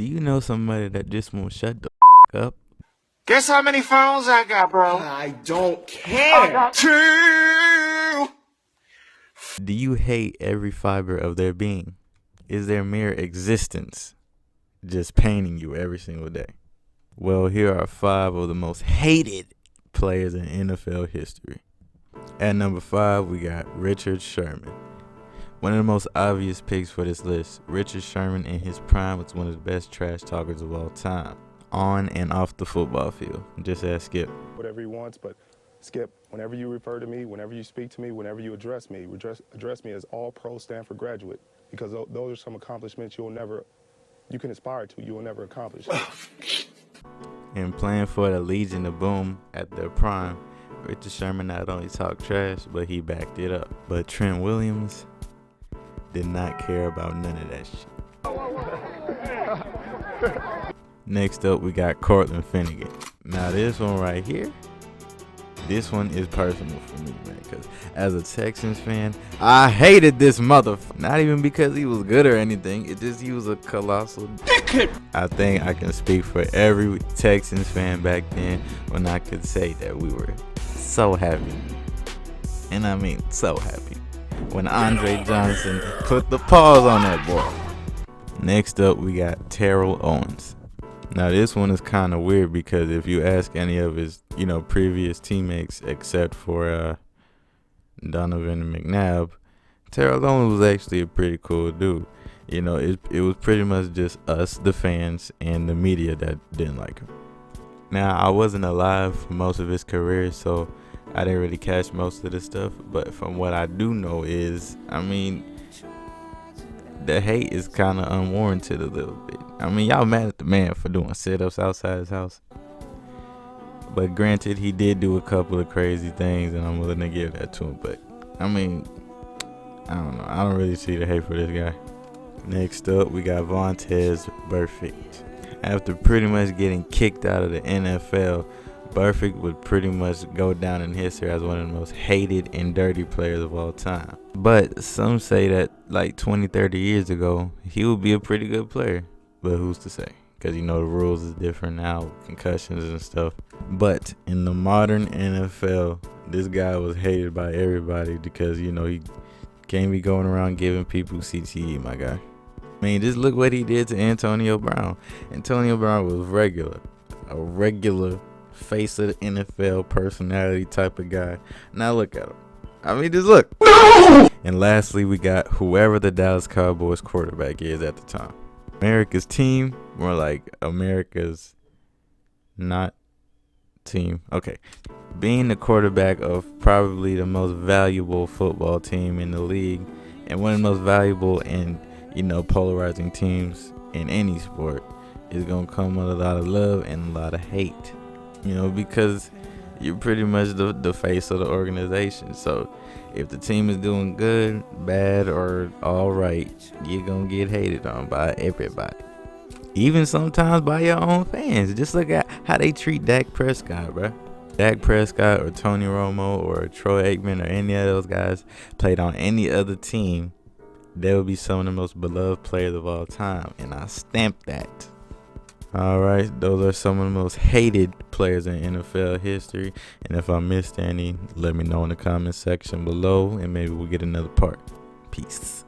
Do you know somebody that just won't shut the up? Guess how many phones I got, bro? I don't care. Two. Do you hate every fiber of their being? Is their mere existence just paining you every single day? Well, here are 5 of the most hated players in NFL history. At number 5, we got Richard Sherman. One of the most obvious picks for this list, Richard Sherman in his prime was one of the best trash talkers of all time, on and off the football field. Just ask Skip. Whatever he wants, but Skip, whenever you refer to me, whenever you speak to me, whenever you address me as all-pro Stanford graduate, because those are some accomplishments you can aspire to, you will never accomplish. And playing for the Legion of Boom at their prime, Richard Sherman not only talked trash, but he backed it up. But Trent Williams did not care about none of that shit. Next up, we got Cortland Finnegan. Now this one right here, this one is personal for me, man, because as a Texans fan, I hated this motherfucker. Not even because he was good or anything, it just he was a colossal dickhead. I think I can speak for every Texans fan back then when I could say that we were so happy, and I mean so happy, when Andre Johnson put the pause on that ball. Next up, we got Terrell Owens. Now this one is kind of weird because if you ask any of his, previous teammates except for Donovan McNabb, Terrell Owens was actually a pretty cool dude. It was pretty much just us, the fans, and the media that didn't like him. Now I wasn't alive for most of his career, so I didn't really catch most of the stuff. But from what I do know is, the hate is kind of unwarranted a little bit. Y'all mad at the man for doing sit-ups outside his house. But granted, he did do a couple of crazy things, and I'm willing to give that to him. But, I don't know. I don't really see the hate for this guy. Next up, we got Vontaze Burfict. After pretty much getting kicked out of the NFL, Burfict would pretty much go down in history as one of the most hated and dirty players of all time. But some say that like 20, 30 years ago, he would be a pretty good player. But who's to say? Because the rules is different now, concussions and stuff. But in the modern NFL, this guy was hated by everybody because, he can't be going around giving people CTE, my guy. Just look what he did to Antonio Brown. Antonio Brown was a regular face of the NFL personality type of guy. Now look at him. Just look. No! And lastly, we got whoever the Dallas Cowboys quarterback is at the time. America's team, more like America's not team. Okay. Being the quarterback of probably the most valuable football team in the league and one of the most valuable and, polarizing teams in any sport is going to come with a lot of love and a lot of hate. Because you're pretty much the face of the organization. So if the team is doing good, bad, or all right, you're going to get hated on by everybody. Even sometimes by your own fans. Just look at how they treat Dak Prescott, bro. Dak Prescott or Tony Romo or Troy Aikman or any of those guys played on any other team, they would be some of the most beloved players of all time. And I stamp that. Alright, those are some of the most hated players in NFL history. And if I missed any, let me know in the comment section below and maybe we'll get another part. Peace.